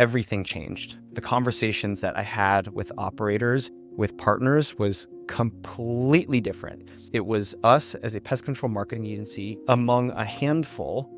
everything changed. The conversations that I had with operators, with partners, was completely different. It was us as a pest control marketing agency among a handful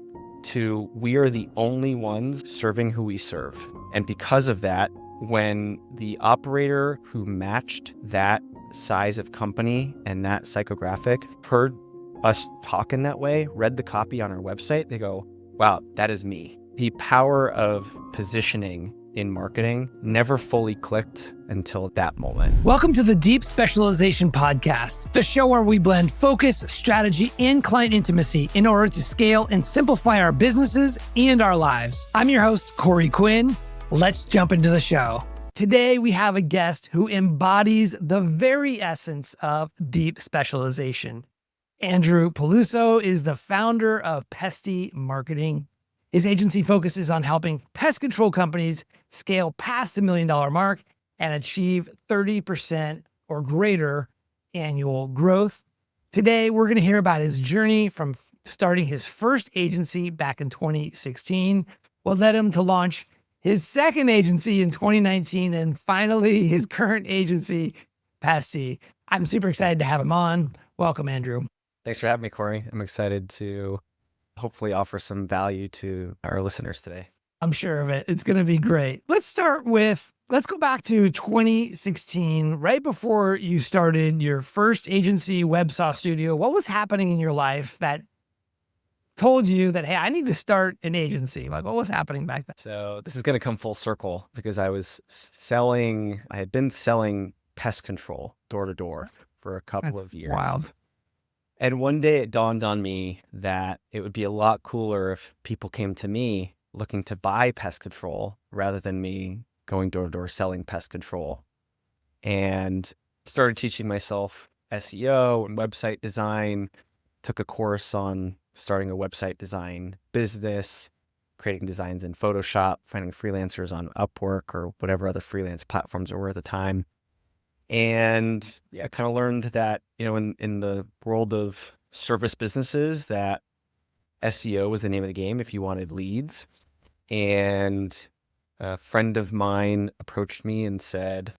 to we are the only ones serving who we serve. And because of that, when the operator who matched that size of company and that psychographic heard us talk in that way, read the copy on our website, they go, wow, that is me. The power of positioning in marketing never fully clicked until that moment. Welcome to the Deep Specialization Podcast, the show where we blend focus, strategy, and client intimacy in order to scale and simplify our businesses and our lives. I'm your host, Quinn. Let's jump into the show. Today, we have a guest who embodies the very essence of deep specialization. Andrew Peluso is the founder of Pesty Marketing. His agency focuses on helping pest control companies scale past the $1 million mark and achieve 30% or greater annual growth. Today, we're going to hear about his journey from starting his first agency back in 2016, what led him to launch his second agency in 2019, and finally his current agency, Pesty. I'm super excited to have him on. Welcome, Andrew. Thanks for having me, Corey. I'm excited to hopefully offer some value to our listeners today. I'm sure of it. It's going to be great. Let's go back to 2016, right before you started your first agency, Websaw Studio. What was happening in your life that told you that, hey, I need to start an agency? Like, what was happening back then? So this is going to come full circle because I had been selling pest control door to door for a couple of years. Wild. And one day it dawned on me that it would be a lot cooler if people came to me looking to buy pest control rather than me going door to door selling pest control. And started teaching myself SEO and website design, took a course on starting a website design business, creating designs in Photoshop, finding freelancers on Upwork or whatever other freelance platforms there were at the time. And I kind of learned that, in the world of service businesses, that SEO was the name of the game if you wanted leads. And a friend of mine approached me and said,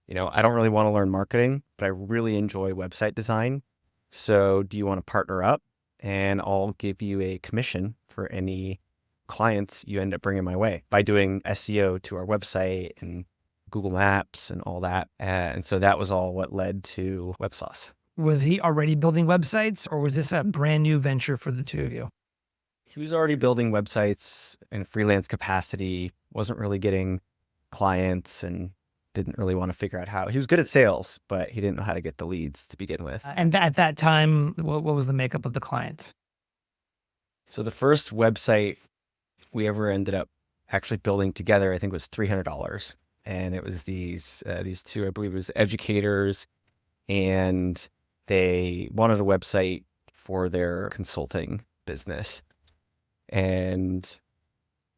I don't really want to learn marketing, but I really enjoy website design. So do you want to partner up? And I'll give you a commission for any clients you end up bringing my way by doing SEO to our website and Google Maps and all that. And so that was all what led to Websauce. Was he already building websites, or was this a brand new venture for the two of you? He was already building websites in freelance capacity, wasn't really getting clients and didn't really want to figure out how. He was good at sales, but he didn't know how to get the leads to begin with. And at that time, what was the makeup of the clients? So the first website we ever ended up actually building together, I think, was $300. And it was these two, I believe it was educators, and they wanted a website for their consulting business. And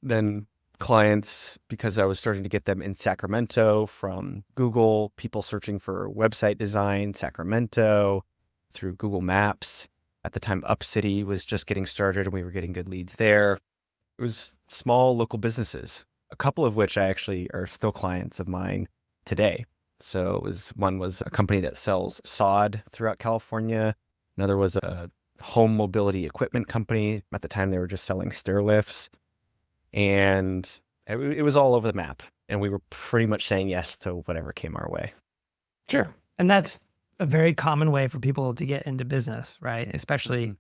then clients, because I was starting to get them in Sacramento from Google, people searching for website design, Sacramento, through Google Maps. At the time, UpCity was just getting started and we were getting good leads there. It was small local businesses, a couple of which I actually are still clients of mine today. So one was a company that sells sod throughout California. Another was a home mobility equipment company. At the time, they were just selling stair lifts. And it was all over the map. And we were pretty much saying yes to whatever came our way. Sure. And that's a very common way for people to get into business, right? Especially,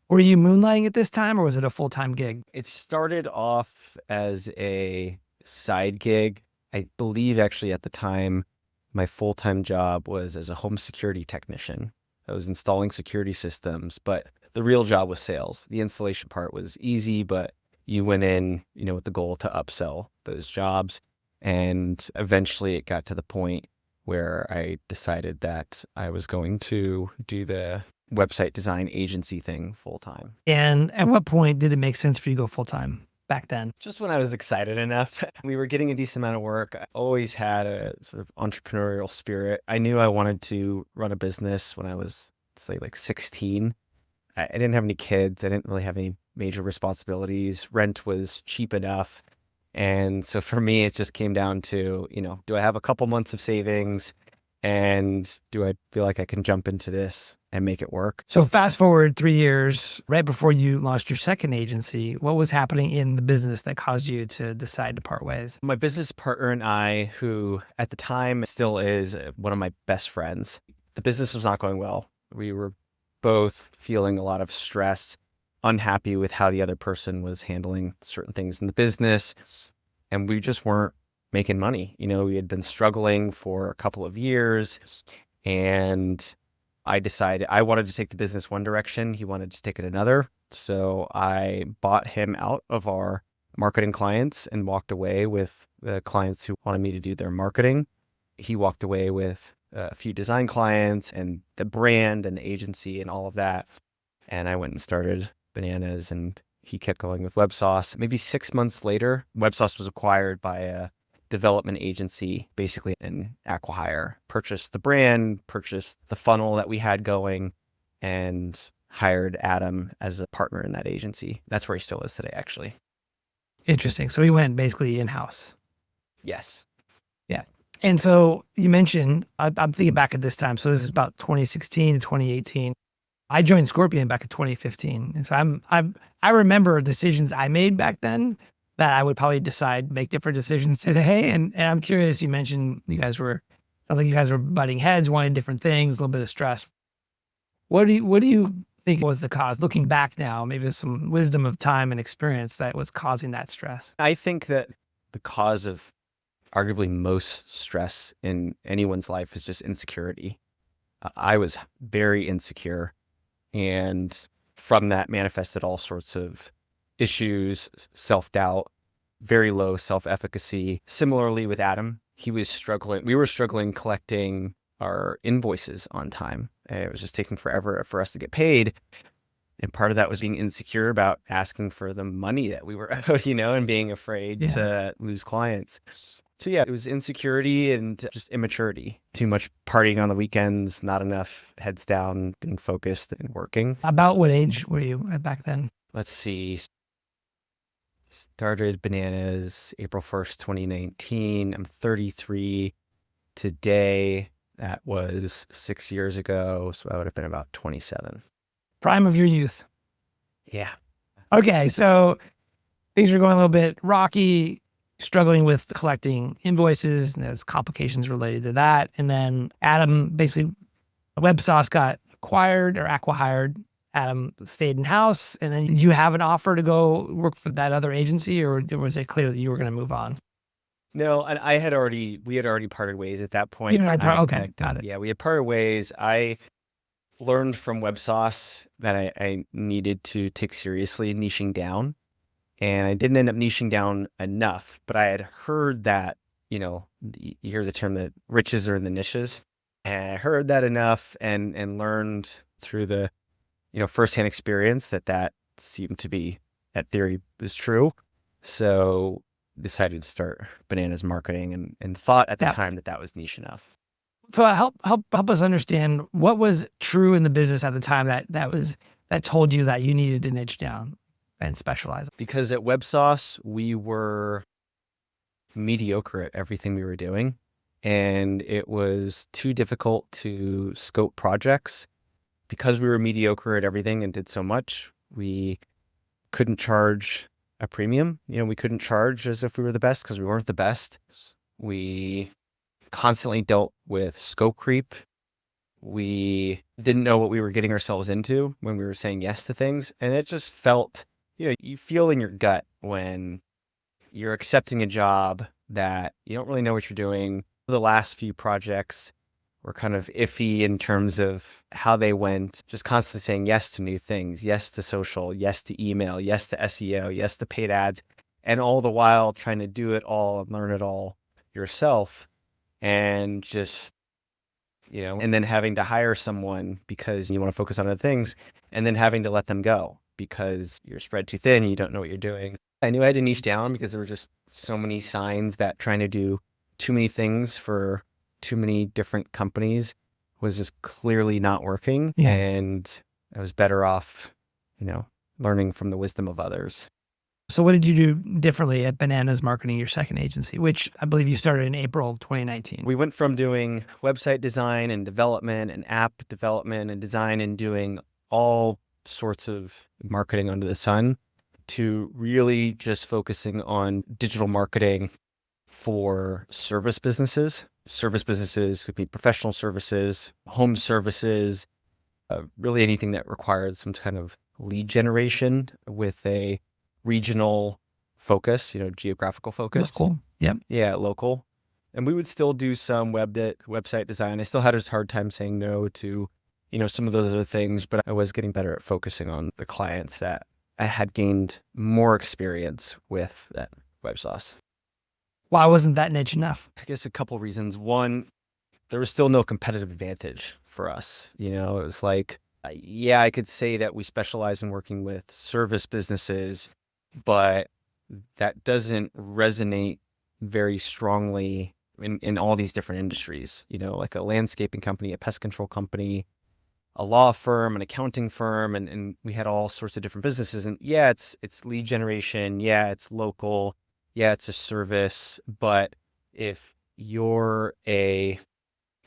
were you moonlighting at this time, or was it a full-time gig? It started off as a side gig. I believe actually at the time, my full-time job was as a home security technician. I was installing security systems, but the real job was sales. The installation part was easy, but you went in, with the goal to upsell those jobs. And eventually it got to the point where I decided that I was going to do the website design agency thing full-time. And at what point did it make sense for you to go full-time back then? Just when I was excited enough. We were getting a decent amount of work. I always had a sort of entrepreneurial spirit. I knew I wanted to run a business when I was, say, like 16. I didn't have any kids. I didn't really have any major responsibilities. Rent was cheap enough. And so for me, it just came down to, do I have a couple months of savings and do I feel like I can jump into this and make it work? So fast forward 3 years, right before you launched your second agency, what was happening in the business that caused you to decide to part ways? My business partner and I, who at the time still is one of my best friends, the business was not going well. We were both feeling a lot of stress, unhappy with how the other person was handling certain things in the business. And we just weren't making money. We had been struggling for a couple of years, and I decided I wanted to take the business one direction. He wanted to take it another. So I bought him out of our marketing clients and walked away with the clients who wanted me to do their marketing. He walked away with a few design clients and the brand and the agency and all of that. And I went and started Bananas, and he kept going with WebSauce. Maybe 6 months later, WebSauce was acquired by a development agency, basically an acqui-hire, purchased the brand, purchased the funnel that we had going, and hired Adam as a partner in that agency. That's where he still is today, actually. Interesting. So he went basically in-house. Yes. Yeah. And so you mentioned, I'm thinking back at this time. So this is about 2016 to 2018. I joined Scorpion back in 2015. And so I remember decisions I made back then that I would probably make different decisions today. And I'm curious, you mentioned sounds like you guys were butting heads, wanting different things, a little bit of stress. What do you think was the cause? Looking back now, maybe there's some wisdom of time and experience that was causing that stress. I think that the cause of arguably most stress in anyone's life is just insecurity. I was very insecure, and from that manifested all sorts of issues, self-doubt, very low self-efficacy. Similarly with Adam, we were struggling collecting our invoices on time. It was just taking forever for us to get paid. And part of that was being insecure about asking for the money that we were owed, and being afraid to lose clients. So yeah, it was insecurity and just immaturity. Too much partying on the weekends, not enough heads down, being focused and working. About what age were you at back then? Let's see. Started Bananas April 1st, 2019. I'm 33 today. That was 6 years ago. So I would have been about 27. Prime of your youth. Yeah. Okay. So things are going a little bit rocky, struggling with collecting invoices, and there's complications related to that. And then Adam, basically, WebSauce got acquired or acqui-hired. Adam stayed in-house. And then did you have an offer to go work for that other agency, or was it clear that you were going to move on? No, and we had already parted ways at that point. Okay, got it. Yeah, we had parted ways. I learned from WebSauce that I needed to take seriously niching down. And I didn't end up niching down enough, but I had heard that, you hear the term that riches are in the niches. And I heard that enough and learned through the, firsthand experience that seemed to be, that theory was true. So decided to start Bananas marketing and thought at the time that was niche enough. So help us understand what was true in the business at the time that told you that you needed to niche down and specialize. Because at WebSauce, we were mediocre at everything we were doing, and it was too difficult to scope projects. Because we were mediocre at everything and did so much, we couldn't charge a premium. We couldn't charge as if we were the best because we weren't the best. We constantly dealt with scope creep. We didn't know what we were getting ourselves into when we were saying yes to things. And it just felt, you feel in your gut when you're accepting a job that you don't really know what you're doing. The last few projects were kind of iffy in terms of how they went, just constantly saying yes to new things, yes to social, yes to email, yes to SEO, yes to paid ads, and all the while trying to do it all and learn it all yourself. And just, and then having to hire someone because you want to focus on other things, and then having to let them go because you're spread too thin and you don't know what you're doing. I knew I had to niche down because there were just so many signs that trying to do too many things for too many different companies was just clearly not working. Yeah. And I was better off, learning from the wisdom of others. So what did you do differently at Bananas Marketing, your second agency, which I believe you started in April 2019? We went from doing website design and development and app development and design and doing all sorts of marketing under the sun to really just focusing on digital marketing for service businesses. Service businesses could be professional services, home services, really anything that requires some kind of lead generation with a regional focus, geographical focus. Local. Yep. Yeah, local. And we would still do some website design. I still had a hard time saying no to, some of those other things, but I was getting better at focusing on the clients that I had gained more experience with that web sauce. Why wasn't that niche enough? I guess a couple reasons. One, there was still no competitive advantage for us. It was like, yeah, I could say that we specialize in working with service businesses, but that doesn't resonate very strongly in all these different industries, like a landscaping company, a pest control company, a law firm, an accounting firm, and we had all sorts of different businesses. And yeah, it's lead generation. Yeah, it's local. Yeah, it's a service. But if you're a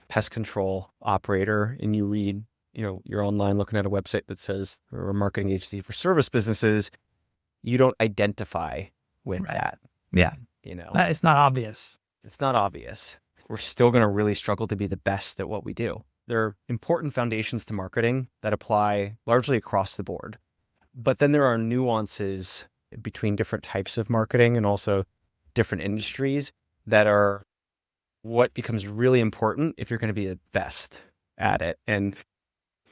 pest control operator and you read, you're online looking at a website that says we're a marketing agency for service businesses, you don't identify with that. Yeah. It's not obvious. It's not obvious. We're still going to really struggle to be the best at what we do. There are important foundations to marketing that apply largely across the board. But then there are nuances between different types of marketing and also different industries that are what becomes really important if you're going to be the best at it. And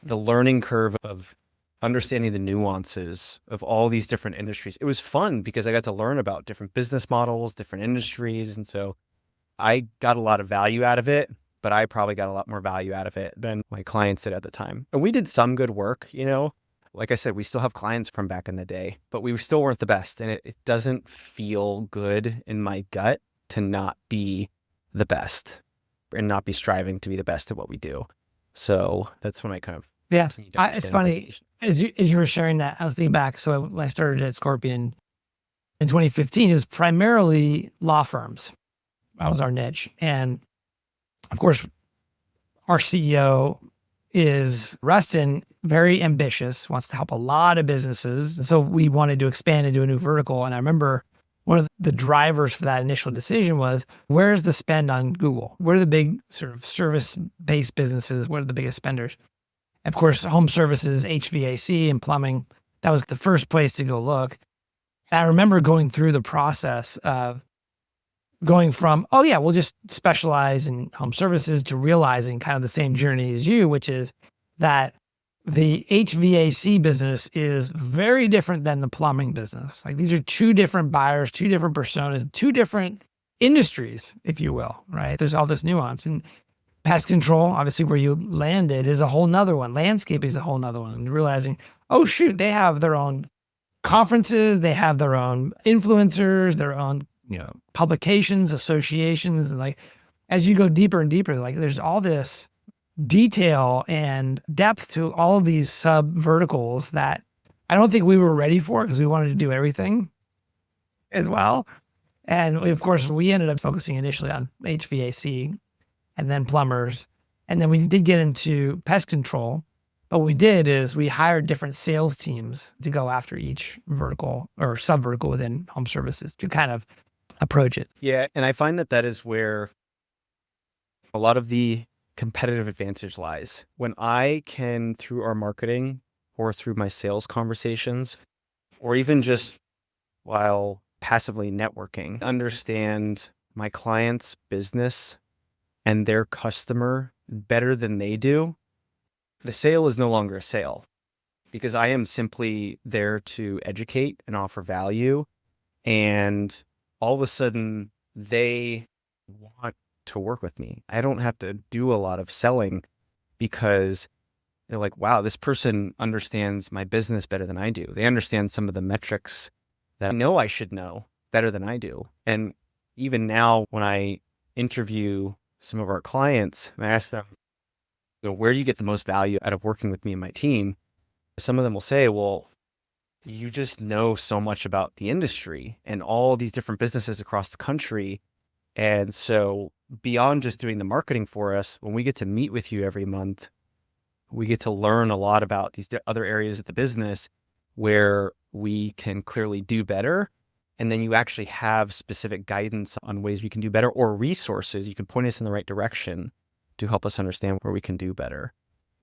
the learning curve of understanding the nuances of all these different industries. It was fun because I got to learn about different business models, different industries. And so I got a lot of value out of it, but I probably got a lot more value out of it than my clients did at the time. And we did some good work, like I said, we still have clients from back in the day, but we still weren't the best. And it doesn't feel good in my gut to not be the best and not be striving to be the best at what we do. So that's when I kind of, it's funny. As you were sharing that, I was thinking back. So when I started at Scorpion in 2015, it was primarily law firms. That was our niche. And of course, our CEO is Rustin, very ambitious, wants to help a lot of businesses. And so we wanted to expand into a new vertical. And I remember one of the drivers for that initial decision was, where's the spend on Google? Where are the big sort of service-based businesses? What are the biggest spenders? Of course, home services, HVAC and plumbing, that was the first place to go look. And I remember going through the process of going from, oh yeah, we'll just specialize in home services to realizing kind of the same journey as you, which is that the HVAC business is very different than the plumbing business. Like these are two different buyers, two different personas, two different industries, if you will, right? There's all this nuance. And pest control, obviously where you landed, is a whole nother one. Landscaping is a whole nother one. And realizing, oh shoot, they have their own conferences, they have their own influencers, their own, publications, associations. And like, as you go deeper and deeper, like there's all this detail and depth to all of these sub verticals that I don't think we were ready for because we wanted to do everything as well. And of course, we ended up focusing initially on HVAC and then plumbers. And then we did get into pest control. But what we did is we hired different sales teams to go after each vertical or sub vertical within home services to kind of approach it. Yeah. And I find that is where a lot of the competitive advantage lies. When I can, through our marketing or through my sales conversations, or even just while passively networking, understand my client's business and their customer better than they do, the sale is no longer a sale because I am simply there to educate and offer value. And all of a sudden they want to work with me. I don't have to do a lot of selling because they're like, wow, this person understands my business better than I do. They understand some of the metrics that I know I should know better than I do. And even now when I interview some of our clients, I ask them, where do you get the most value out of working with me and my team? Some of them will say, well, you just know so much about the industry and all these different businesses across the country. And so beyond just doing the marketing for us, when we get to meet with you every month, we get to learn a lot about these other areas of the business where we can clearly do better. And then you actually have specific guidance on ways we can do better, or resources. You can point us in the right direction to help us understand where we can do better.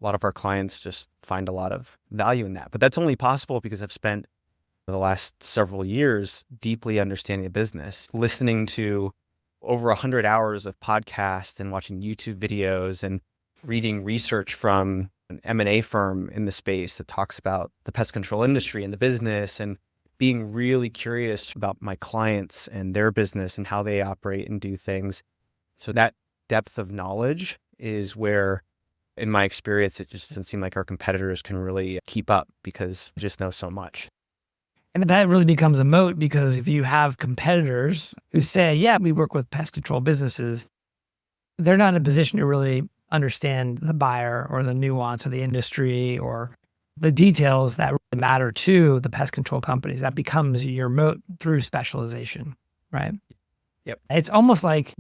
A lot of our clients just find a lot of value in that. But that's only possible because I've spent the last several years deeply understanding the business, listening to over 100 hours of podcasts and watching YouTube videos and reading research from an M&A firm in the space that talks about the pest control industry and the business, and being really curious about my clients and their business and how they operate and do things. So that depth of knowledge is where, in my experience, it just doesn't seem like our competitors can really keep up because we just know so much. And that really becomes a moat, because if you have competitors who say, yeah, we work with pest control businesses, they're not in a position to really understand the buyer or the nuance of the industry or the details that really matter to the pest control companies. That becomes your moat through specialization, right? Yep. It's almost like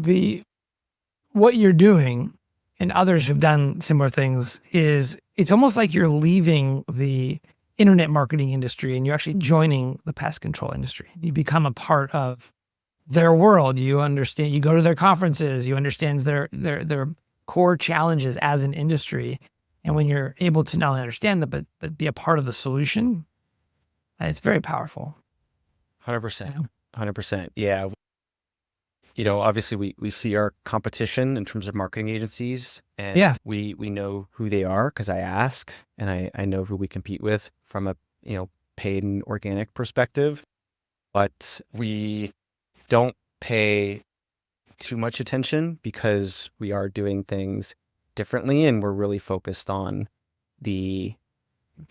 what you're doing, and others who've done similar things, is it's almost like you're leaving the internet marketing industry and you're actually joining the pest control industry. You become a part of their world. You understand, you go to their conferences, you understand their core challenges as an industry. And when you're able to not only understand them, but be a part of the solution, it's very powerful. 100%. 100%. Yeah. Obviously we see our competition in terms of marketing agencies, and Yeah. we know who they are because I ask, and I know who we compete with from a, paid and organic perspective, but we don't pay too much attention because we are doing things differently, and we're really focused on the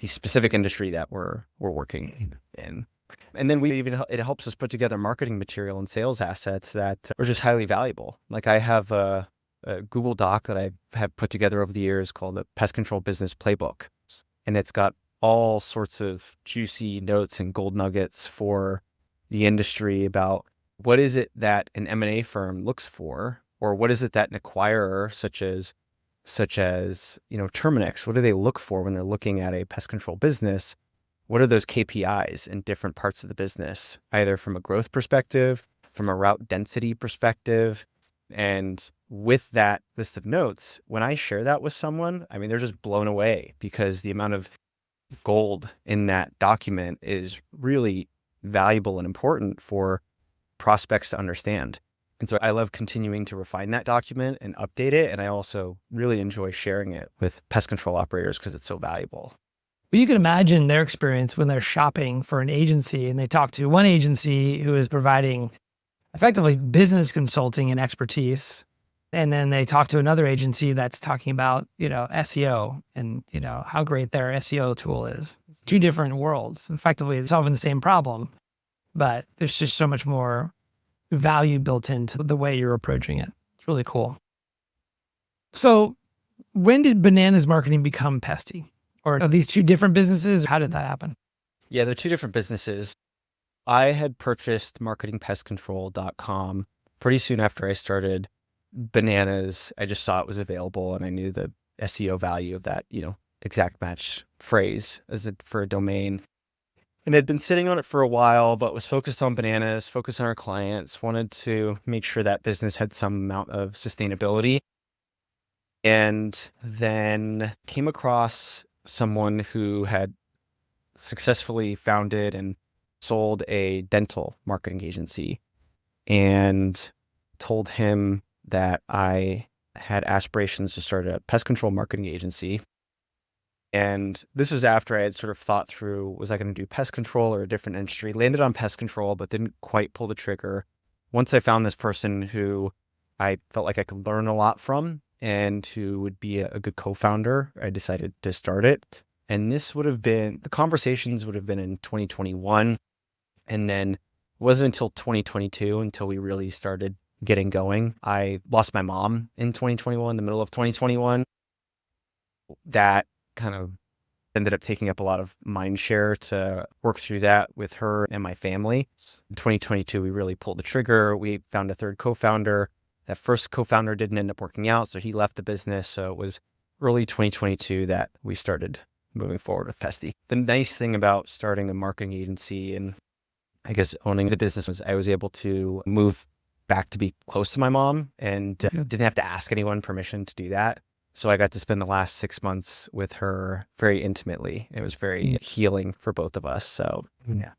specific industry that we're working in. And then it helps us put together marketing material and sales assets that are just highly valuable. Like I have a Google Doc that I have put together over the years called the Pest Control Business Playbook. And it's got all sorts of juicy notes and gold nuggets for the industry about what is it that an M&A firm looks for, or what is it that an acquirer such as Terminix, what do they look for when they're looking at a pest control business? What are those KPIs in different parts of the business, either from a growth perspective, from a route density perspective? And with that list of notes, when I share that with someone, I mean, they're just blown away because the amount of gold in that document is really valuable and important for prospects to understand. And so I love continuing to refine that document and update it. And I also really enjoy sharing it with pest control operators because it's so valuable. Well, you can imagine their experience when they're shopping for an agency and they talk to one agency who is providing effectively business consulting and expertise. And then they talk to another agency that's talking about, SEO and, how great their SEO tool is. It's two different worlds, effectively solving the same problem, but there's just so much more value built into the way you're approaching it. It's really cool. So when did Bananas Marketing become Pesty? Or are these two different businesses? How did that happen? Yeah, they're two different businesses. I had purchased marketingpestcontrol.com pretty soon after I started Bananas. I just saw it was available and I knew the SEO value of that, exact match phrase for a domain. And had been sitting on it for a while, but was focused on Bananas, focused on our clients, wanted to make sure that business had some amount of sustainability. And then came across someone who had successfully founded and sold a dental marketing agency, and told him that I had aspirations to start a pest control marketing agency. And this was after I had sort of thought through, was I going to do pest control or a different industry? Landed on pest control, but didn't quite pull the trigger. Once I found this person who I felt like I could learn a lot from and who would be a good co-founder, I decided to start it. And the conversations would have been in 2021. And then it wasn't until 2022 until we really started getting going. I lost my mom in 2021, the middle of 2021. That kind of Ended up taking up a lot of mind share to work through that with her and my family. In 2022, we really pulled the trigger. We found a third co-founder. That first co-founder didn't end up working out, so he left the business. So it was early 2022 that we started moving forward with Pesty. The nice thing about starting a marketing agency and I guess owning the business was I was able to move back to be close to my mom and didn't have to ask anyone permission to do that. So I got to spend the last 6 months with her very intimately. It was very healing for both of us. So yeah.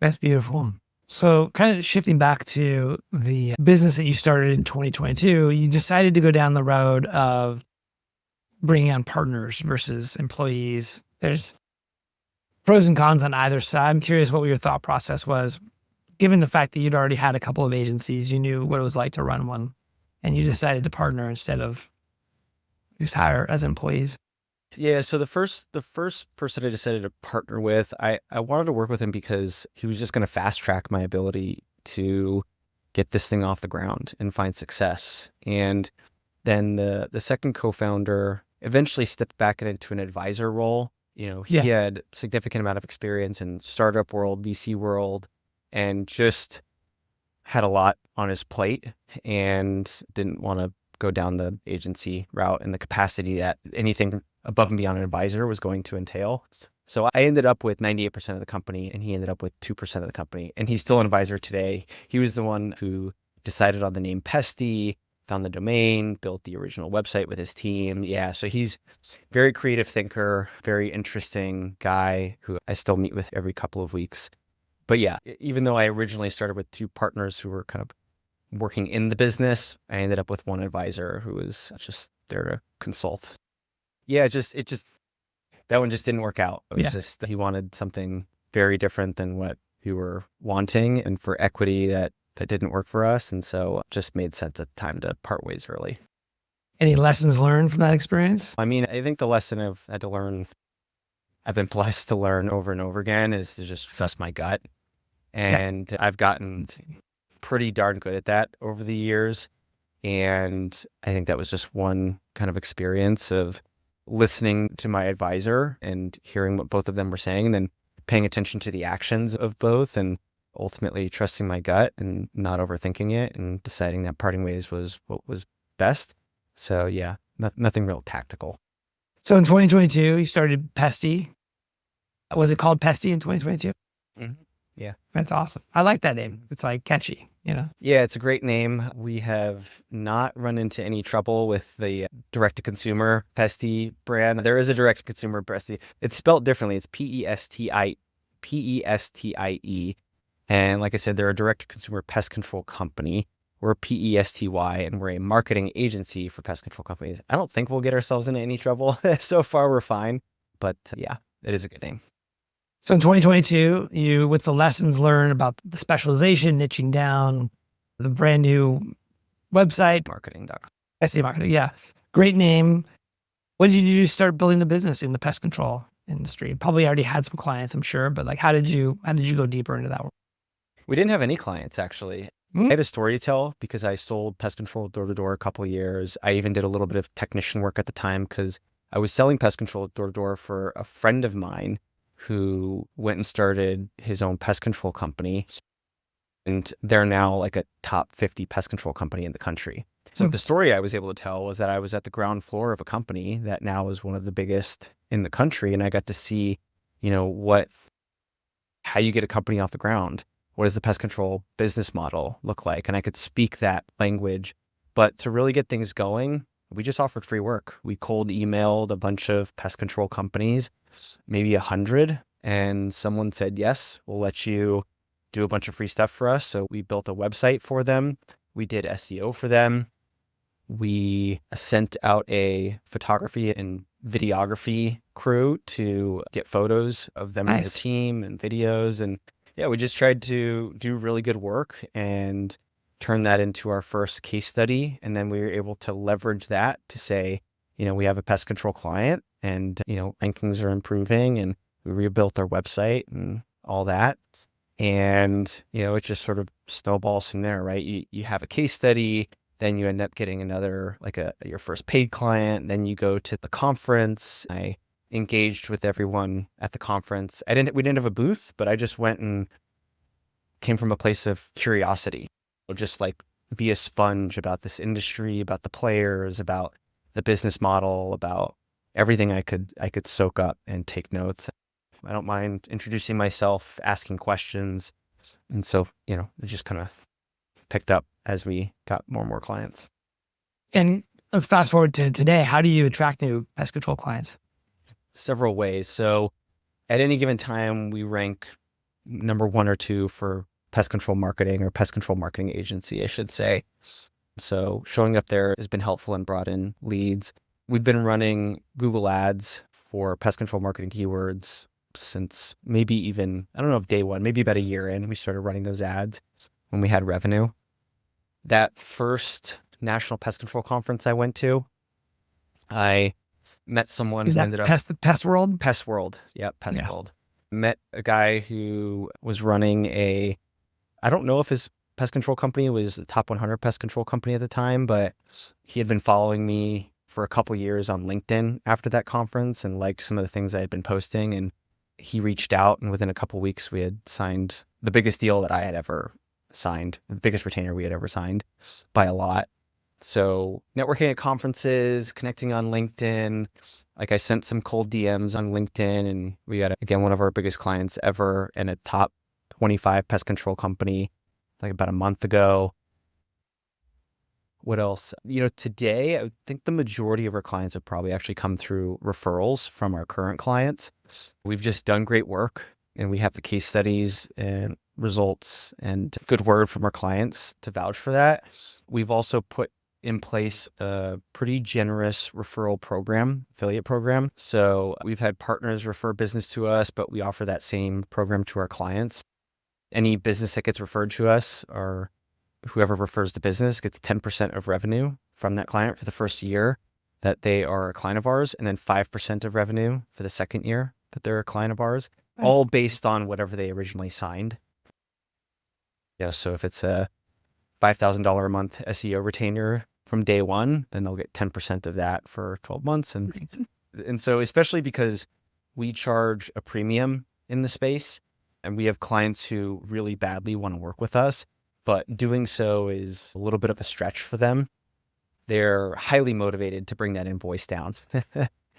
That's beautiful. So kind of shifting back to the business that you started in 2022, you decided to go down the road of bringing on partners versus employees. There's pros and cons on either side. I'm curious what your thought process was, given the fact that you'd already had a couple of agencies, you knew what it was like to run one, and you decided to partner instead of just hire as employees. Yeah, so the first person I decided to partner with, I wanted to work with him because he was just going to fast track my ability to get this thing off the ground and find success. And then the second co-founder eventually stepped back into an advisor role. He had significant amount of experience in startup world, VC world, and just had a lot on his plate and didn't want to go down the agency route in the capacity that anything above and beyond an advisor was going to entail. So I ended up with 98% of the company and he ended up with 2% of the company. And he's still an advisor today. He was the one who decided on the name Pesty, found the domain, built the original website with his team. Yeah, so he's very creative thinker, very interesting guy who I still meet with every couple of weeks. But yeah, even though I originally started with two partners who were kind of working in the business, I ended up with one advisor who was just there to consult. Yeah, that one just didn't work out. It was just, he wanted something very different than what we were wanting. And for equity, that didn't work for us. And so it just made sense at the time to part ways early. Any lessons learned from that experience? I mean, I think the lesson I've had to learn, I've been blessed to learn over and over again, is to just trust my gut. And I've gotten pretty darn good at that over the years. And I think that was just one kind of experience of listening to my advisor and hearing what both of them were saying, and then paying attention to the actions of both, and ultimately trusting my gut and not overthinking it and deciding that parting ways was what was best. So yeah, nothing real tactical. So in 2022, you started Pesty. Was it called Pesty in 2022? Mm-hmm. Yeah. That's awesome. I like that name. It's like catchy, Yeah, it's a great name. We have not run into any trouble with the direct-to-consumer Pesty brand. There is a direct-to-consumer Pesty. It's spelled differently. It's Pestie. And like I said, they're a direct-to-consumer pest control company. We're Pesty, and we're a marketing agency for pest control companies. I don't think we'll get ourselves into any trouble. So far, we're fine. But yeah, it is a good name. So in 2022, you, with the lessons learned about the specialization, niching down, the brand new website, Marketing.com. Pesty Marketing, yeah. Great name. When did you start building the business in the pest control industry? Probably already had some clients, I'm sure, but like, how did you go deeper into that world? We didn't have any clients, actually. I had a story to tell because I sold pest control door to door a couple of years. I even did a little bit of technician work at the time because I was selling pest control door to door for a friend of mine who went and started his own pest control company. And they're now like a top 50 pest control company in the country. So the story I was able to tell was that I was at the ground floor of a company that now is one of the biggest in the country. And I got to see, how you get a company off the ground. What does the pest control business model look like? And I could speak that language. But to really get things going, we just offered free work. We cold emailed a bunch of pest control companies, maybe 100, and someone said, yes, we'll let you do a bunch of free stuff for us. So we built a website for them. We did SEO for them. We sent out a photography and videography crew to get photos of them and their team and videos. And yeah, we just tried to do really good work and turn that into our first case study. And then we were able to leverage that to say, we have a pest control client and, rankings are improving, and we rebuilt our website and all that. And, it just sort of snowballs from there, right? You have a case study, then you end up getting another, your first paid client. Then you go to the conference. I engaged with everyone at the conference. We didn't have a booth, but I just went and came from a place of curiosity. Just like be a sponge about this industry, about the players, about the business model, about everything I could soak up and take notes. I don't mind introducing myself, asking questions. And so, it just kind of picked up as we got more and more clients. And let's fast forward to today. How do you attract new pest control clients? Several ways. So at any given time, we rank number 1 or 2 for pest control marketing, or pest control marketing agency, I should say. So showing up there has been helpful and brought in leads. We've been running Google ads for pest control marketing keywords since maybe even, I don't know if day one, maybe about a year in, we started running those ads when we had revenue. That first national pest control conference I went to, I met someone who ended up... Pest World? Pest World. Yep, Pest World. Met a guy who was running I don't know if his pest control company was the top 100 pest control company at the time, but he had been following me for a couple years on LinkedIn after that conference and liked some of the things I had been posting. And he reached out, and within a couple weeks, we had signed the biggest deal that I had ever signed, the biggest retainer we had ever signed by a lot. So networking at conferences, connecting on LinkedIn. Like I sent some cold DMs on LinkedIn, and we got, again, one of our biggest clients ever and a top 25 pest control company like about a month ago. What else? Today, I think the majority of our clients have probably actually come through referrals from our current clients. We've just done great work, and we have the case studies and results and good word from our clients to vouch for that. We've also put in place a pretty generous referral program, affiliate program. So we've had partners refer business to us, but we offer that same program to our clients. Any business that gets referred to us, or whoever refers the business, gets 10% of revenue from that client for the first year that they are a client of ours, and then 5% of revenue for the second year that they're a client of ours, nice. All based on whatever they originally signed. So if it's a $5,000 a month SEO retainer from day one, then they'll get 10% of that for 12 months. And so especially because we charge a premium in the space, and we have clients who really badly want to work with us, but doing so is a little bit of a stretch for them. They're highly motivated to bring that invoice down.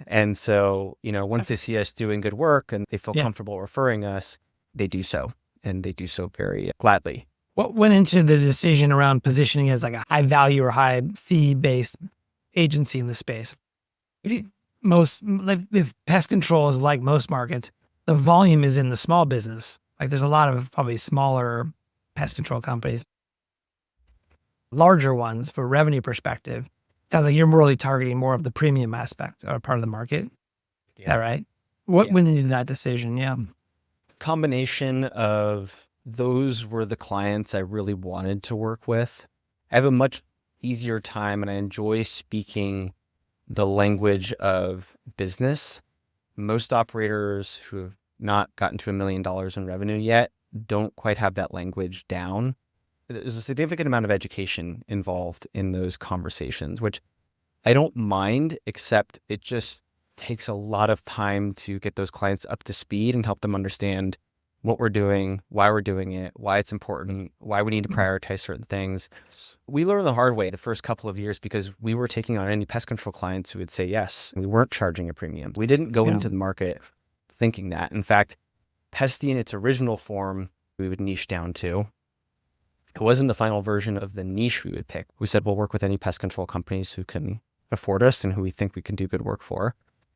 And so, once they see us doing good work and they feel comfortable referring us, they do so, and they do so very gladly. What went into the decision around positioning as like a high value or high fee based agency in the space? If pest control is like most markets, the volume is in the small business. Like there's a lot of probably smaller pest control companies, larger ones for revenue perspective. Sounds like you're really targeting more of the premium aspect or part of the market. Yeah. Is that right? What went into that decision? Yeah. Combination of those were the clients I really wanted to work with. I have a much easier time, and I enjoy speaking the language of business. Most operators who have not gotten to $1 million in revenue yet don't quite have that language down. There's a significant amount of education involved in those conversations, which I don't mind, except it just takes a lot of time to get those clients up to speed and help them understand what we're doing, why we're doing it, why it's important, why we need to prioritize certain things. We learned the hard way the first couple of years because we were taking on any pest control clients who would say yes. We weren't charging a premium. We didn't go into the market thinking that. In fact, Pesty in its original form, we would niche down to. It wasn't the final version of the niche we would pick. We said, we'll work with any pest control companies who can afford us and who we think we can do good work for.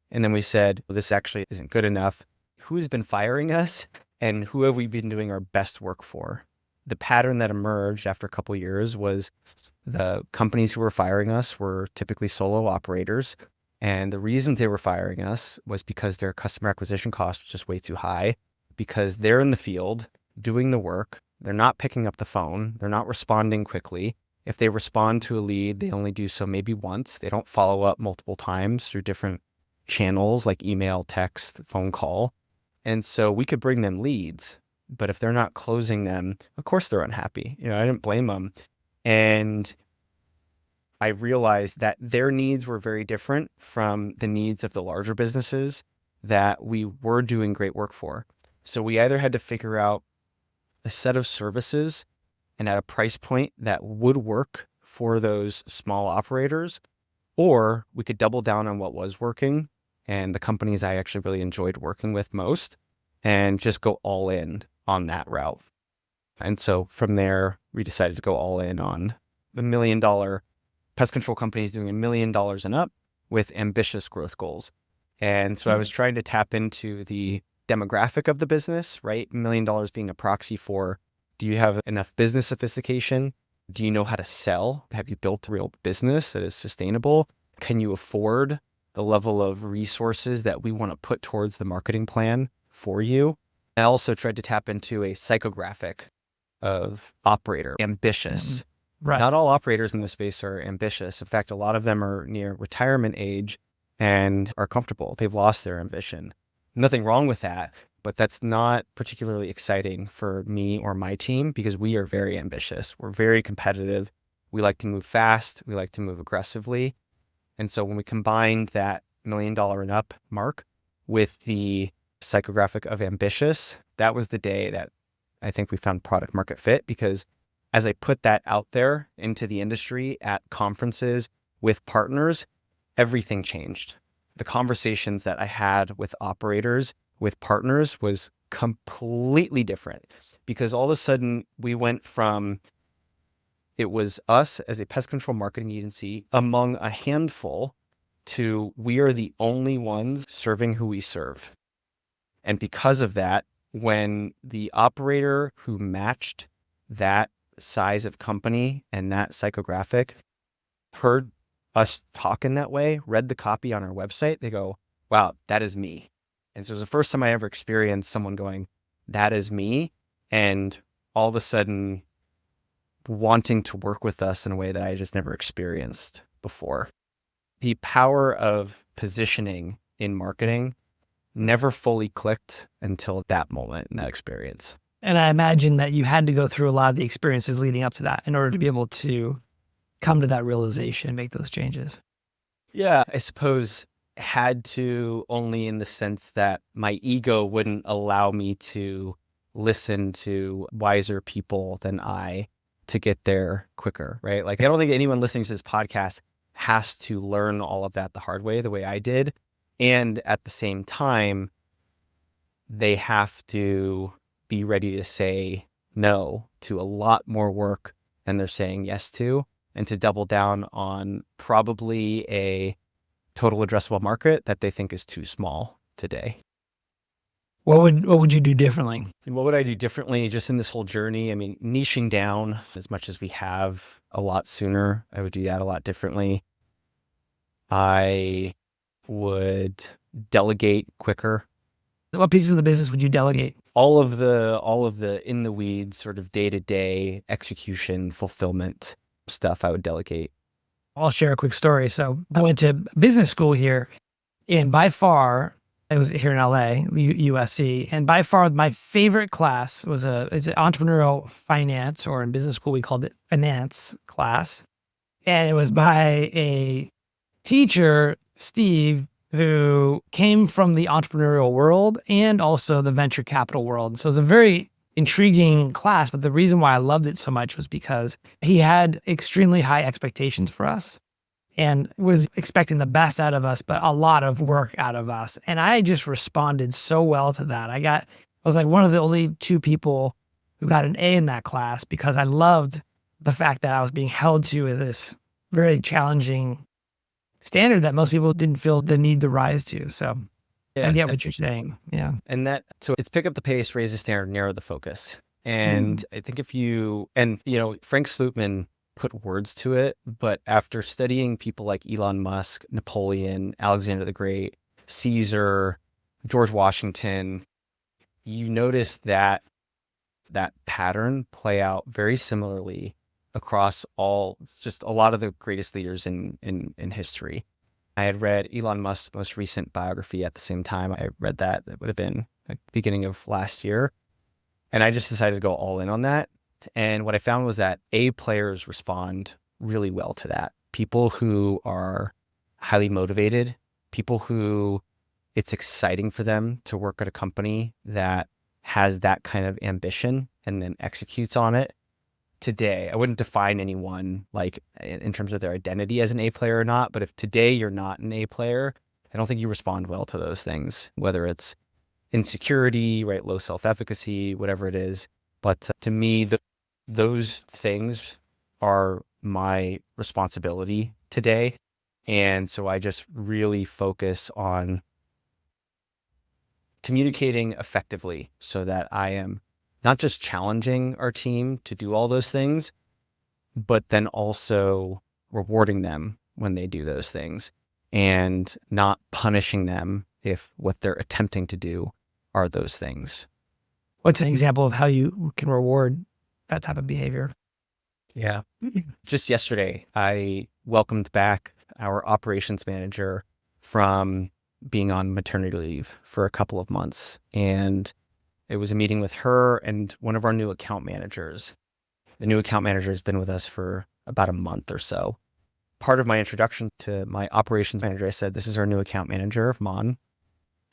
And then we said, well, this actually isn't good enough. Who's been firing us? And who have we been doing our best work for? The pattern that emerged after a couple of years was the companies who were firing us were typically solo operators. And the reasons they were firing us was because their customer acquisition cost was just way too high, because they're in the field doing the work. They're not picking up the phone. They're not responding quickly. If they respond to a lead, they only do so maybe once. They don't follow up multiple times through different channels like email, text, phone call. And so we could bring them leads, but if they're not closing them, of course they're unhappy. I didn't blame them. And I realized that their needs were very different from the needs of the larger businesses. that we were doing great work for. So we either had to figure out a set of services and at a price point that would work for those small operators, or we could double down on what was working and the companies I actually really enjoyed working with most and just go all in on that route. And so from there, we decided to go all in on the $1 million pest control companies doing $1 million and up with ambitious growth goals. And so I was trying to tap into the demographic of the business, right? $1 million being a proxy for, do you have enough business sophistication? Do you know how to sell? Have you built a real business that is sustainable? Can you afford the level of resources that we want to put towards the marketing plan for you? I also tried to tap into a psychographic of operator, ambitious. Right. Not all operators in this space are ambitious. In fact, a lot of them are near retirement age and are comfortable. They've lost their ambition. Nothing wrong with that, but that's not particularly exciting for me or my team because we are very ambitious. We're very competitive. We like to move fast. We like to move aggressively. And so when we combined that $1 million and up mark with the psychographic of ambitious, that was the day that I think we found product market fit, because as I put that out there into the industry at conferences with partners, everything changed. The conversations that I had with operators, with partners, was completely different, because all of a sudden we went from, it was us as a pest control marketing agency among a handful to we are the only ones serving who we serve. And because of that, when the operator who matched that size of company and that psychographic heard us talk in that way, read the copy on our website, they go, wow, that is me. And so it was the first time I ever experienced someone going, that is me, and all of a sudden wanting to work with us in a way that I just never experienced before. The power of positioning in marketing never fully clicked until that moment and that experience. And I imagine that you had to go through a lot of the experiences leading up to that in order to be able to come to that realization, make those changes. Yeah, I suppose had to, only in the sense that my ego wouldn't allow me to listen to wiser people than I to get there quicker, right? Like, I don't think anyone listening to this podcast has to learn all of that the hard way, the way I did. And at the same time, they have to be ready to say no to a lot more work than they're saying yes to, and to double down on probably a total addressable market that they think is too small today. What would you do differently? And what would I do differently just in this whole journey? I mean, niching down as much as we have a lot sooner, I would do that a lot differently. I would delegate quicker. What pieces of the business would you delegate? All of the in the weeds sort of day-to-day execution, fulfillment stuff I would delegate. I'll share a quick story. So I went to business school here, and by far, it was here in LA, USC, and by far my favorite class was it's an entrepreneurial finance, or in business school we called it finance class. And it was by a teacher, Steve, who came from the entrepreneurial world and also the venture capital world. So it was a very intriguing class, but the reason why I loved it so much was because he had extremely high expectations for us and was expecting the best out of us, but a lot of work out of us. And I just responded so well to that. I was like one of the only two people who got an A in that class, because I loved the fact that I was being held to this very challenging standard that most people didn't feel the need to rise to. So Yeah, I get what you're saying. Yeah. and so it's pick up the pace, raise the standard, narrow the focus. And I think Frank Slootman put words to it, but after studying people like Elon Musk, Napoleon, Alexander the Great, Caesar, George Washington, you notice that pattern play out very similarly across just a lot of the greatest leaders in history. I had read Elon Musk's most recent biography at the same time. I read that. It would have been like beginning of last year. And I just decided to go all in on that. And what I found was that A players respond really well to that. People who are highly motivated, people who it's exciting for them to work at a company that has that kind of ambition and then executes on it. Today, I wouldn't define anyone like in terms of their identity as an A player or not, but if today you're not an A player, I don't think you respond well to those things, whether it's insecurity, right, low self-efficacy, whatever it is. But to me, those things are my responsibility today. And so I just really focus on communicating effectively so that I am not just challenging our team to do all those things, but then also rewarding them when they do those things and not punishing them if what they're attempting to do are those things. What's an example of how you can reward that type of behavior? Yeah. Just yesterday, I welcomed back our operations manager from being on maternity leave for a couple of months. And it was a meeting with her and one of our new account managers. The new account manager has been with us for about a month or so. Part of my introduction to my operations manager, I said, this is our new account manager, Mon.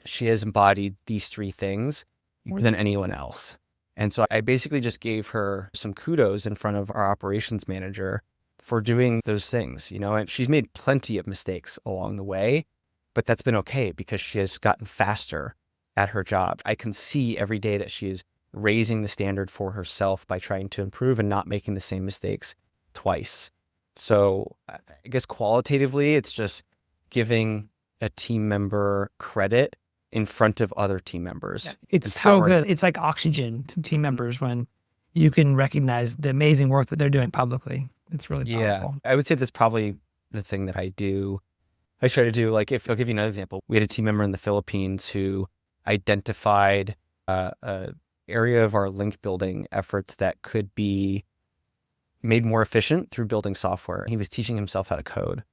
She has embodied these three things more than anyone else. And so I basically just gave her some kudos in front of our operations manager for doing those things, and she's made plenty of mistakes along the way, but that's been okay because she has gotten faster at her job. I can see every day that she is raising the standard for herself by trying to improve and not making the same mistakes twice. So I guess qualitatively, it's just giving a team member credit in front of other team members. Yeah, it's so good. It's like oxygen to team members when you can recognize the amazing work that they're doing publicly. It's really powerful. I would say that's probably the thing that I do. I try to do, like, if I'll give you another example, we had a team member in the Philippines who identified a area of our link building efforts that could be made more efficient through building software. He was teaching himself how to code.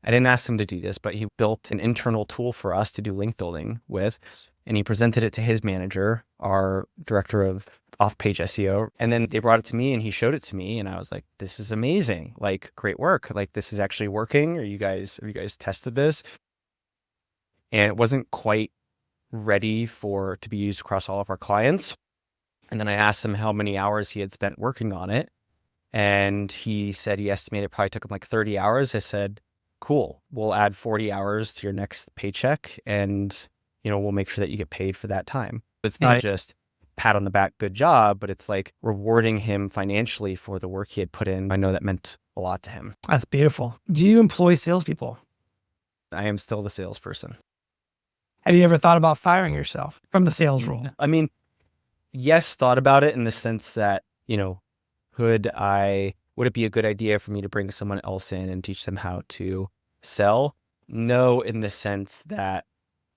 I didn't ask him to do this, but he built an internal tool for us to do link building with, and he presented it to his manager, our director of off-page SEO. And then they brought it to me and he showed it to me and I was like, this is amazing. Like, great work. Like, this is actually working. Have you guys tested this? And it wasn't quite ready to be used across all of our clients. And then I asked him how many hours he had spent working on it. And he said he estimated it probably took him like 30 hours. I said, cool, we'll add 40 hours to your next paycheck and, we'll make sure that you get paid for that time. It's not just pat on the back, good job, but it's like rewarding him financially for the work he had put in. I know that meant a lot to him. That's beautiful. Do you employ salespeople? I am still the salesperson. Have you ever thought about firing yourself from the sales role? I mean, yes, thought about it in the sense that, would it be a good idea for me to bring someone else in and teach them how to sell? No, in the sense that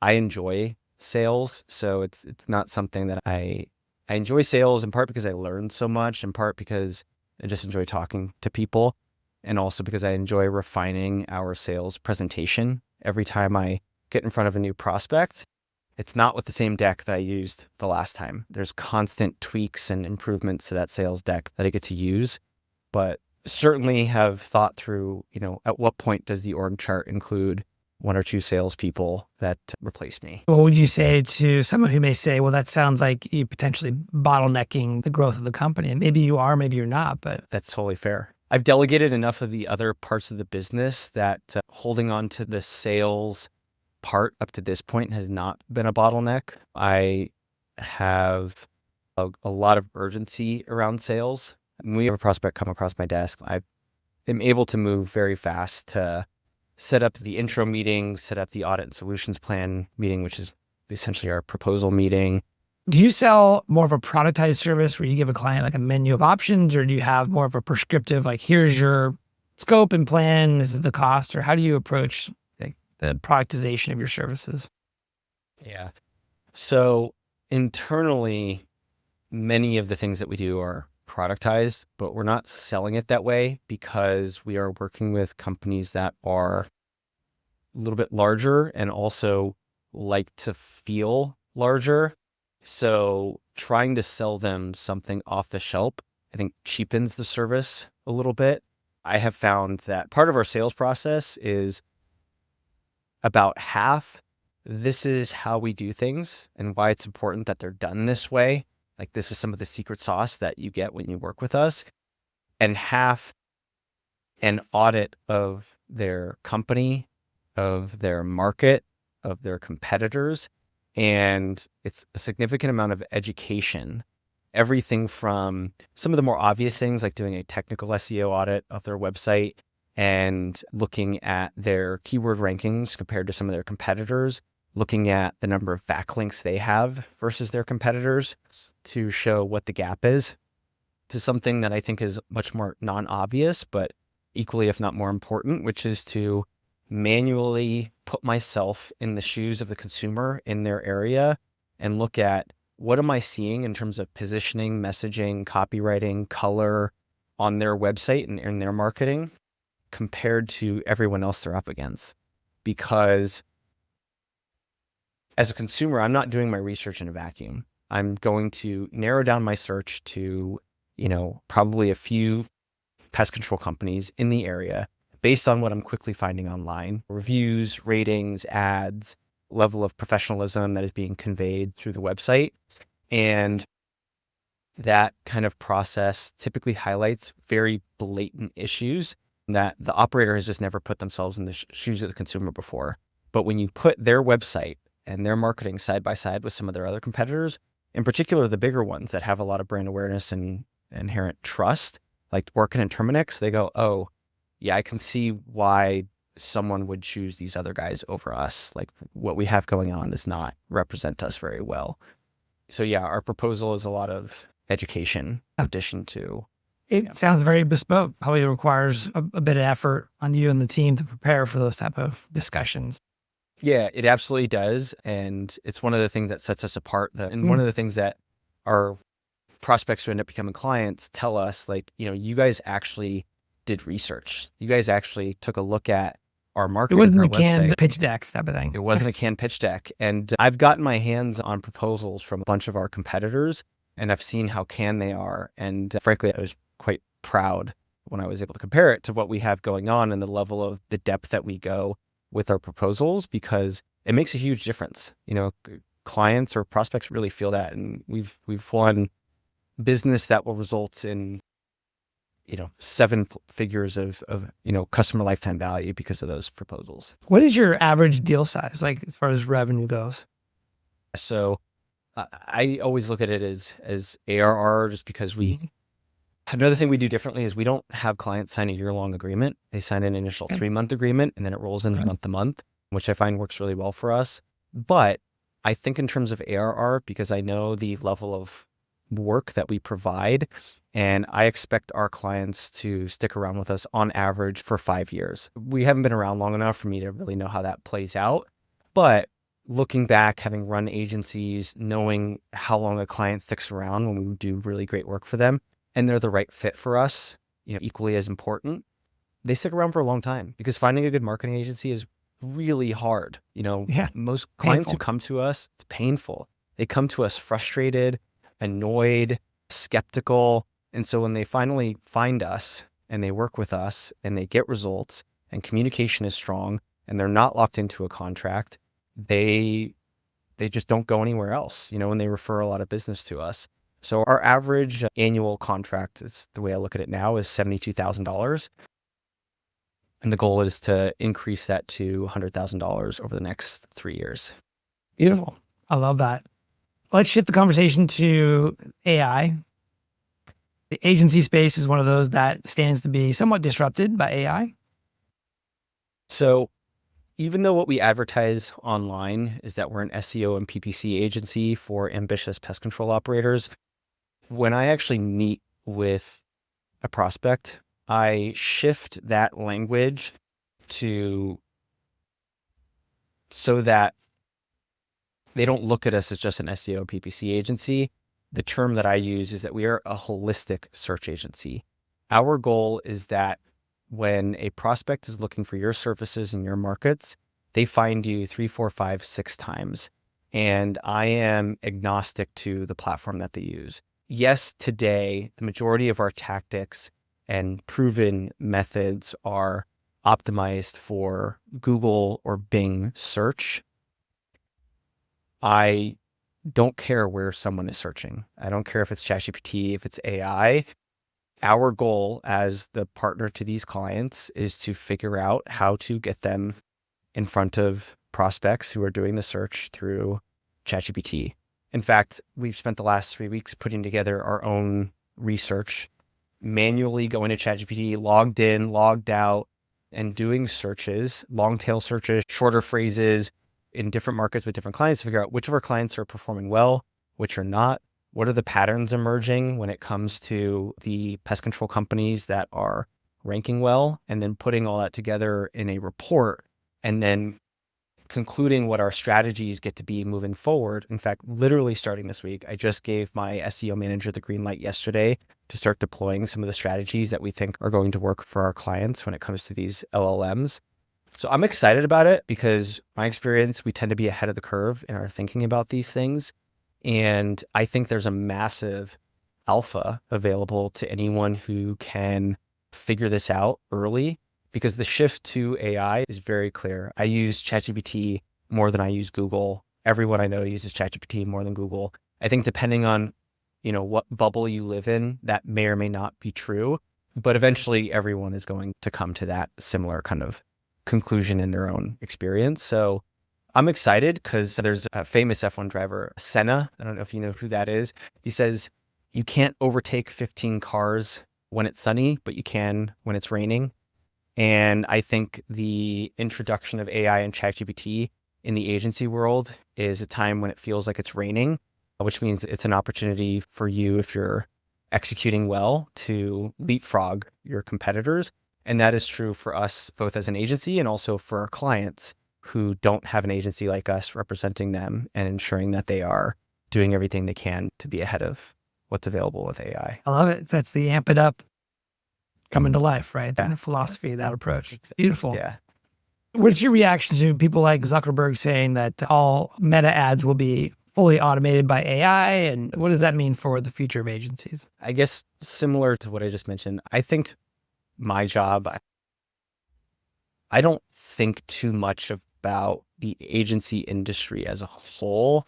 I enjoy sales. So it's not something that I enjoy sales in part because I learned so much, in part because I just enjoy talking to people, and also because I enjoy refining our sales presentation every time I get in front of a new prospect. It's not with the same deck that I used the last time. There's constant tweaks and improvements to that sales deck that I get to use, but certainly have thought through, at what point does the org chart include one or two salespeople that replace me? What would you say to someone who may say, well, that sounds like you potentially bottlenecking the growth of the company? And maybe you are, maybe you're not, but that's totally fair. I've delegated enough of the other parts of the business that holding on to the sales part up to this point has not been a bottleneck. I have a lot of urgency around sales. When we have a prospect come across my desk, I am able to move very fast to set up the intro meeting, set up the audit and solutions plan meeting, which is essentially our proposal meeting. Do you sell more of a productized service where you give a client like a menu of options, or do you have more of a prescriptive, like, here's your scope and plan, this is the cost, or how do you approach the productization of your services? Yeah. So internally, many of the things that we do are productized, but we're not selling it that way because we are working with companies that are a little bit larger and also like to feel larger. So trying to sell them something off the shelf, I think, cheapens the service a little bit. I have found that part of our sales process is about half this is how we do things and why it's important that they're done this way. Like, this is some of the secret sauce that you get when you work with us, and half an audit of their company, of their market, of their competitors. And it's a significant amount of education. Everything from some of the more obvious things, like doing a technical SEO audit of their website and looking at their keyword rankings compared to some of their competitors, looking at the number of backlinks they have versus their competitors to show what the gap is, to something that I think is much more non-obvious, but equally, if not more important, which is to manually put myself in the shoes of the consumer in their area and look at, what am I seeing in terms of positioning, messaging, copywriting, color on their website and in their marketing compared to everyone else they're up against. Because as a consumer, I'm not doing my research in a vacuum. I'm going to narrow down my search to, probably a few pest control companies in the area based on what I'm quickly finding online: reviews, ratings, ads, level of professionalism that is being conveyed through the website. And that kind of process typically highlights very blatant issues that the operator has just never put themselves in the shoes of the consumer before. But when you put their website and their marketing side by side with some of their other competitors, in particular the bigger ones that have a lot of brand awareness and inherent trust, like Workin and Terminix, they go, oh, yeah, I can see why someone would choose these other guys over us. Like, what we have going on does not represent us very well. So yeah, our proposal is a lot of education in addition to... It sounds very bespoke. Probably requires a bit of effort on you and the team to prepare for those type of discussions. Yeah, it absolutely does. And it's one of the things that sets us apart. And one of the things that our prospects who end up becoming clients tell us, like, you guys actually did research. You guys actually took a look at our marketing. It wasn't a canned pitch deck type of thing. It wasn't a canned pitch deck. And I've gotten my hands on proposals from a bunch of our competitors, and I've seen how canned they are. And frankly, I was quite proud when I was able to compare it to what we have going on and the level of the depth that we go with our proposals, because it makes a huge difference. Clients or prospects really feel that. And we've won business that will result in, 7 figures of customer lifetime value because of those proposals. What is your average deal size, like, as far as revenue goes? So I always look at it as ARR, just because another thing we do differently is we don't have clients sign a year-long agreement. They sign an initial 3-month agreement, and then it rolls in month to month, which I find works really well for us. But I think in terms of ARR, because I know the level of work that we provide, and I expect our clients to stick around with us on average for 5 years. We haven't been around long enough for me to really know how that plays out. But looking back, having run agencies, knowing how long a client sticks around when we do really great work for them, and they're the right fit for us, equally as important, they stick around for a long time, because finding a good marketing agency is really hard. Most clients who come to us, it's painful. They come to us frustrated, annoyed, skeptical. And so when they finally find us and they work with us and they get results and communication is strong and they're not locked into a contract, they just don't go anywhere else, when they refer a lot of business to us. So our average annual contract, is the way I look at it now, is $72,000. And the goal is to increase that to $100,000 over the next 3 years. Beautiful. I love that. Let's shift the conversation to AI. The agency space is one of those that stands to be somewhat disrupted by AI. So even though what we advertise online is that we're an SEO and PPC agency for ambitious pest control operators, when I actually meet with a prospect, I shift that language so that they don't look at us as just an SEO PPC agency. The term that I use is that we are a holistic search agency. Our goal is that when a prospect is looking for your services in your markets, they find you 3, 4, 5, 6 times. And I am agnostic to the platform that they use. Yes, today, the majority of our tactics and proven methods are optimized for Google or Bing search. I don't care where someone is searching. I don't care if it's ChatGPT, if it's AI. Our goal as the partner to these clients is to figure out how to get them in front of prospects who are doing the search through ChatGPT. In fact, we've spent the last 3 weeks putting together our own research, manually going to ChatGPT, logged in, logged out, and doing searches, long tail searches, shorter phrases in different markets with different clients to figure out which of our clients are performing well, which are not. What are the patterns emerging when it comes to the pest control companies that are ranking well, and then putting all that together in a report and then concluding what our strategies get to be moving forward. In fact, literally starting this week, I just gave my SEO manager the green light yesterday to start deploying some of the strategies that we think are going to work for our clients when it comes to these LLMs. So I'm excited about it because my experience, we tend to be ahead of the curve in our thinking about these things. And I think there's a massive alpha available to anyone who can figure this out early, because the shift to AI is very clear. I use ChatGPT more than I use Google. Everyone I know uses ChatGPT more than Google. I think depending on, what bubble you live in, that may or may not be true, but eventually everyone is going to come to that similar kind of conclusion in their own experience. So I'm excited because there's a famous F1 driver, Senna. I don't know if you know who that is. He says, you can't overtake 15 cars when it's sunny, but you can when it's raining. And I think the introduction of AI and ChatGPT in the agency world is a time when it feels like it's raining, which means it's an opportunity for you, if you're executing well, to leapfrog your competitors. And that is true for us, both as an agency and also for our clients who don't have an agency like us representing them and ensuring that they are doing everything they can to be ahead of what's available with AI. I love it. That's the amp it up, coming to life, right? Yeah. The philosophy, that approach. Beautiful. Yeah. What's your reaction to people like Zuckerberg saying that all meta ads will be fully automated by AI? And what does that mean for the future of agencies? I guess similar to what I just mentioned, I think my job, I don't think too much about the agency industry as a whole.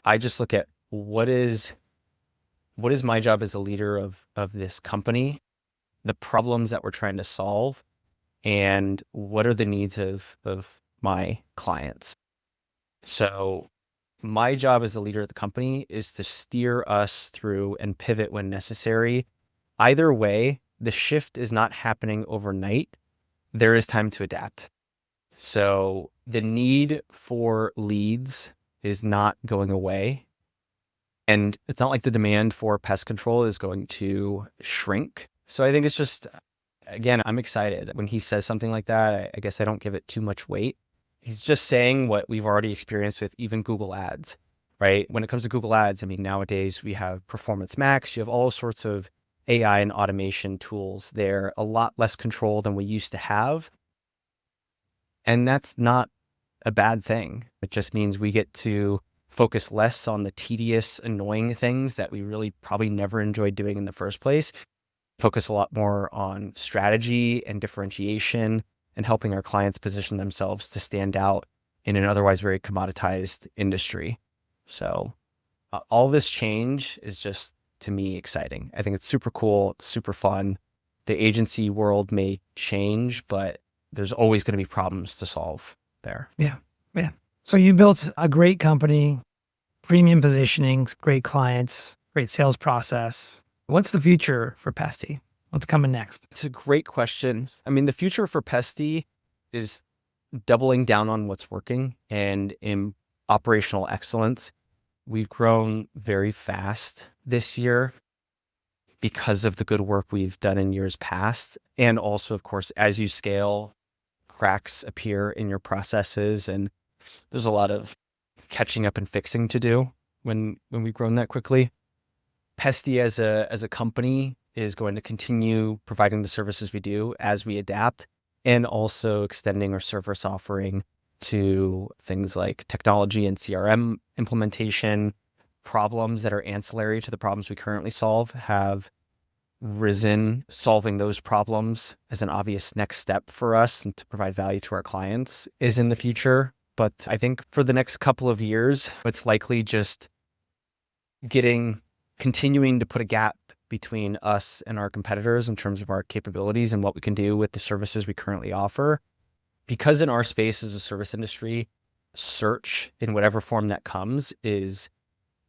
I just look at what is my job as a leader of this company, the problems that we're trying to solve, and what are the needs of my clients. So my job as the leader of the company is to steer us through and pivot when necessary. Either way, the shift is not happening overnight. There is time to adapt. So the need for leads is not going away. And it's not like the demand for pest control is going to shrink. So I think it's just, again, I'm excited. When he says something like that, I guess I don't give it too much weight. He's just saying what we've already experienced with even Google Ads, right? When it comes to Google Ads, I mean, nowadays we have Performance Max, you have all sorts of AI and automation tools there, a lot less control than we used to have. And that's not a bad thing. It just means we get to focus less on the tedious, annoying things that we really probably never enjoyed doing in the first place. Focus a lot more on strategy and differentiation and helping our clients position themselves to stand out in an otherwise very commoditized industry. So all this change is just, to me, exciting. I think it's super cool, it's super fun. The agency world may change, but there's always going to be problems to solve there. Yeah. Yeah. So you built a great company, premium positioning, great clients, great sales process. What's the future for Pesty? What's coming next? It's a great question. I mean, the future for Pesty is doubling down on what's working and in operational excellence. We've grown very fast this year because of the good work we've done in years past. And also, of course, as you scale, cracks appear in your processes, and there's a lot of catching up and fixing to do when we've grown that quickly. Pesty as a company is going to continue providing the services we do as we adapt, and also extending our service offering to things like technology and CRM implementation. Problems that are ancillary to the problems we currently solve have risen. Solving those problems as an obvious next step for us and to provide value to our clients is in the future. But I think for the next couple of years, it's likely just continuing to put a gap between us and our competitors in terms of our capabilities and what we can do with the services we currently offer. Because in our space as a service industry, search in whatever form that comes is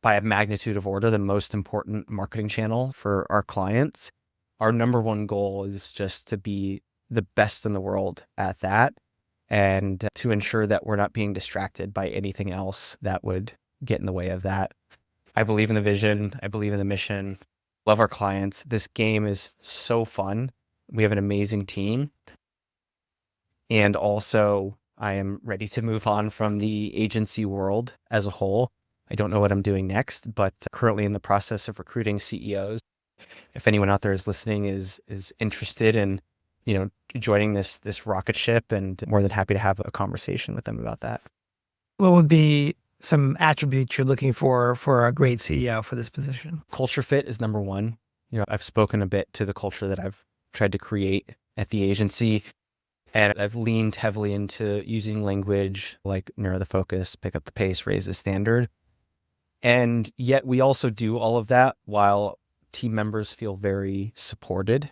by a magnitude of order the most important marketing channel for our clients. Our number one goal is just to be the best in the world at that and to ensure that we're not being distracted by anything else that would get in the way of that. I believe in the vision. I believe in the mission. Love our clients. This game is so fun. We have an amazing team. And also, I am ready to move on from the agency world as a whole. I don't know what I'm doing next, but currently in the process of recruiting CEOs. If anyone out there is listening is interested in, joining this rocket ship, and more than happy to have a conversation with them about that. What would be some attributes you're looking for a great CEO for this position? Culture fit is number one. I've spoken a bit to the culture that I've tried to create at the agency, and I've leaned heavily into using language like narrow the focus, pick up the pace, raise the standard. And yet we also do all of that while team members feel very supported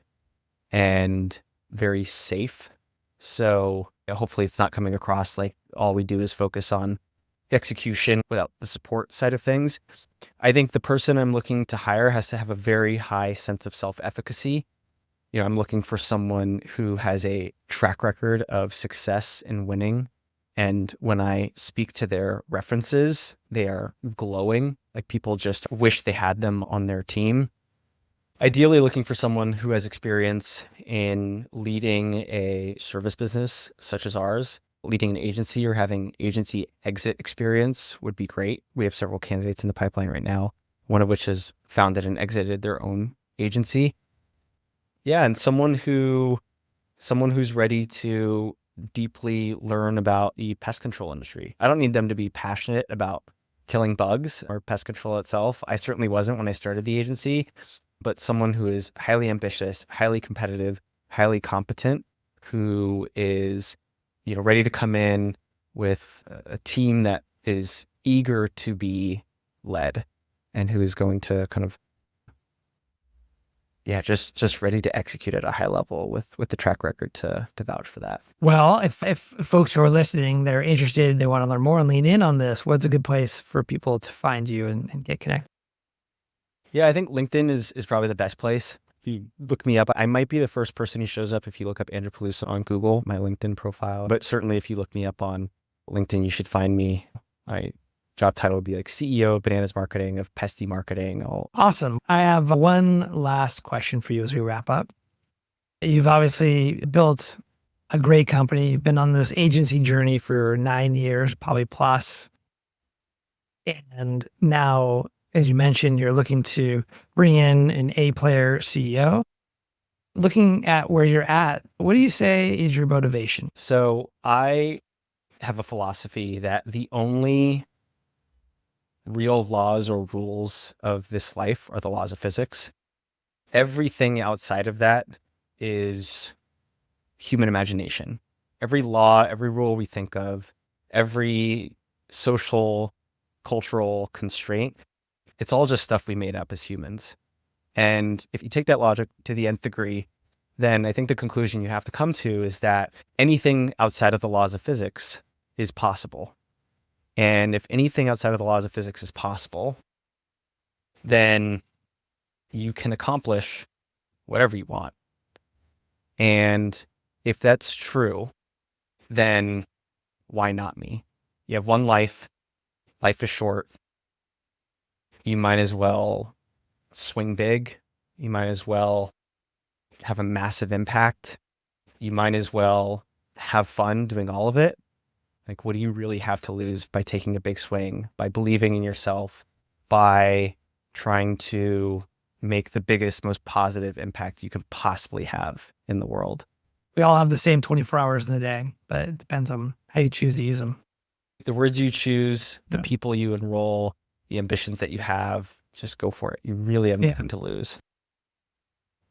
and very safe. So hopefully it's not coming across like all we do is focus on execution without the support side of things. I think the person I'm looking to hire has to have a very high sense of self-efficacy. I'm looking for someone who has a track record of success in winning. And when I speak to their references, they are glowing. Like people just wish they had them on their team. Ideally looking for someone who has experience in leading a service business such as ours. Leading an agency or having agency exit experience would be great. We have several candidates in the pipeline right now, one of which has founded and exited their own agency. Yeah, and someone who's ready to deeply learn about the pest control industry. I don't need them to be passionate about killing bugs or pest control itself. I certainly wasn't when I started the agency, but someone who is highly ambitious, highly competitive, highly competent, who is ready to come in with a team that is eager to be led and who is going to kind of, just ready to execute at a high level with the track record to vouch for that. Well, if folks who are listening, they're interested, they want to learn more and lean in on this, what's a good place for people to find you and get connected? Yeah, I think LinkedIn is probably the best place. If you look me up, I might be the first person who shows up if you look up Andrew Peluso on Google, my LinkedIn profile. But certainly if you look me up on LinkedIn, you should find me. My job title would be like CEO of Bananas Marketing, of Pesty Marketing. Awesome. I have one last question for you as we wrap up. You've obviously built a great company. You've been on this agency journey for 9 years, probably plus. And now, as you mentioned, you're looking to bring in an A-player CEO. Looking at where you're at, what do you say is your motivation? So I have a philosophy that the only real laws or rules of this life are the laws of physics. Everything outside of that is human imagination. Every law, every rule we think of, every social, cultural constraint, it's all just stuff we made up as humans. And if you take that logic to the nth degree, then I think the conclusion you have to come to is that anything outside of the laws of physics is possible. And if anything outside of the laws of physics is possible, then you can accomplish whatever you want. And if that's true, then why not me? You have one life. Life is short. You might as well swing big. You might as well have a massive impact. You might as well have fun doing all of it. Like, what do you really have to lose by taking a big swing, by believing in yourself, by trying to make the biggest, most positive impact you can possibly have in the world? We all have the same 24 hours in the day, but it depends on how you choose to use them. The words you choose, the people you enroll, the ambitions that you have, just go for it. You really have nothing to lose.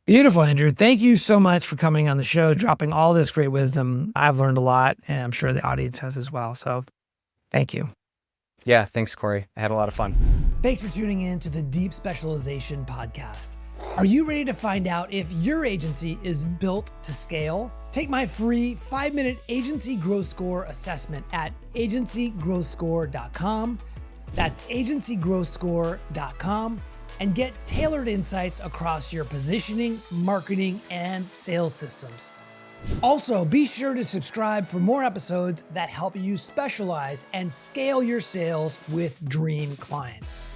Beautiful, Andrew. Thank you so much for coming on the show, dropping all this great wisdom. I've learned a lot, and I'm sure the audience has as well. So Thank you. Yeah, thanks, Corey. I had a lot of fun. Thanks for tuning in to the Deep Specialization podcast. Are you ready to find out if your agency is built to scale? Take my free 5-minute agency growth score assessment at agencygrowthscore.com. That's agencygrowthscore.com, and get tailored insights across your positioning, marketing, and sales systems. Also, be sure to subscribe for more episodes that help you specialize and scale your sales with dream clients.